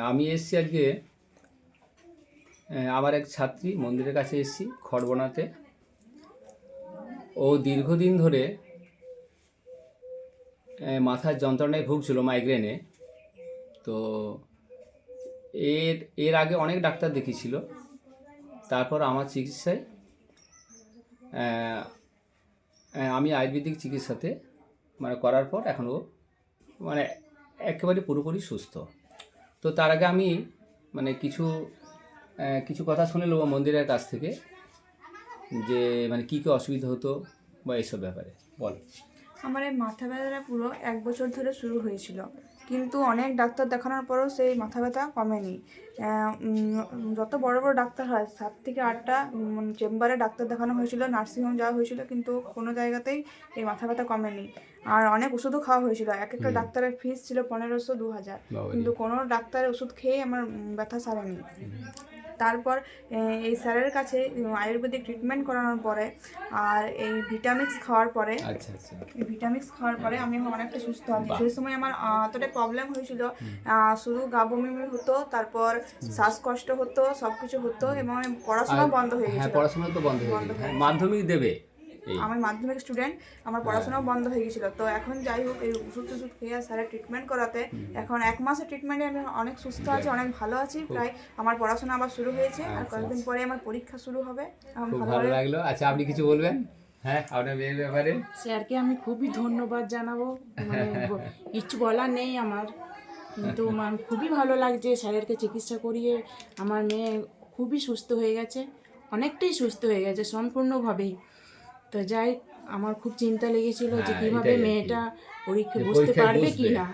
আমি এসেছি আজকে আমার এক ছাত্রী মন্দিরের কাছে এসেছি খড়বনাতে। ও দীর্ঘদিন ধরে মাথার যন্ত্রণায় ভুগছিল, মাইগ্রেনে। তো এর আগে অনেক ডাক্তার দেখিয়েছিল, তারপর আমার চিকিৎসায় আমি আয়ুর্বেদিক চিকিৎসাতে করার পর এখন ও একেবারে পুরোপুরি সুস্থ। তো তার আগে আমি কিছু কথা শুনে নেবো মন্দিরের কাছ থেকে, যে কী কী অসুবিধা হতো বা এসব ব্যাপারে বল। আমার এই মাথা ব্যথাটা পুরো 1 বছর ধরে শুরু হয়েছিল, কিন্তু অনেক ডাক্তার দেখানোর পরও সেই মাথা ব্যথা কমেনি। যত বড় বড় ডাক্তার হয় 7 থেকে 8টা চেম্বারে ডাক্তার দেখানো হয়েছিল, নার্সিংহোম যাওয়া হয়েছিল, কিন্তু কোনো জায়গাতেই এই মাথা ব্যথা কমেনি। আর অনেক ওষুধও খাওয়া হয়েছিল, এক একটা ডাক্তারের ফিস ছিল 1500-2000, কিন্তু কোনো ডাক্তারের ওষুধ খেয়ে আমার ব্যথা সারেনি। তারপর এই স্যারের কাছে আয়ুর্বেদিক ট্রিটমেন্ট করানোর পরে আর এই ভিটামিক্স খাওয়ার পরে আমি এখন অনেকটা সুস্থ আছি। সেই সময় আমার এতটাই প্রবলেম হয়েছিল, শুধু গা বমি হতো, তারপর শ্বাসকষ্ট হতো, সব কিছু হতো, এবং পড়াশোনাও বন্ধ হয়ে গেছিল। পড়াশোনা তো বন্ধ হয়ে গেছে, মাধ্যমিক দেবে। আমি মাধ্যমিক স্টুডেন্ট, আমার পড়াশোনাও বন্ধ হয়ে গেছিল। তো এখন যাই হোক, এই ওষুধ খেয়ে স্যারের ট্রিটমেন্ট করাতে এখন 1 মাসের ট্রিটমেন্টে আমি অনেক সুস্থ আছি, অনেক ভালো আছি। প্রায় আমার পড়াশোনা আবার শুরু হয়েছে, আর কয়েকদিন পরে আমার পরীক্ষা শুরু হবে। খুব ভালো লাগলো। আচ্ছা, আপনি কিছু বলবেন? হ্যাঁ, আপনার মেয়ের ব্যাপারে। স্যারকে আমি খুবই ধন্যবাদ জানাবো, কিছু বলার নেই আমার, কিন্তু আমার খুবই ভালো লাগছে। স্যারেরকে চিকিৎসা করিয়ে আমার মেয়ে খুবই সুস্থ হয়ে গেছে, অনেকটাই সুস্থ হয়ে গেছে সম্পূর্ণভাবেই। তো যাই, আমার খুব চিন্তা লেগেছিল যে কীভাবে মেয়েটা পরীক্ষা বসতে পারবে কি না।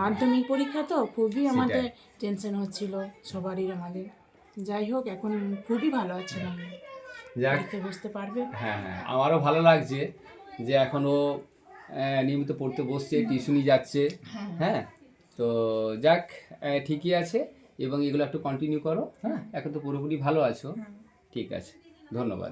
মাধ্যমিক পরীক্ষা তো খুবই আমাদের টেনশন হচ্ছিল সবারই আমাদের। যাই হোক, এখন খুবই ভালো আছে, পরীক্ষা বসতে পারবে। হ্যাঁ, আমারও ভালো লাগছে যে এখন ও নিয়মিত পড়তে বসছে, টিউশনি যাচ্ছে। হ্যাঁ, তো যাক, ঠিকই আছে, এবং এগুলো একটু কন্টিনিউ করো। হ্যাঁ, এখন তো পুরোপুরি ভালো আছো। ঠিক আছে, ধন্যবাদ।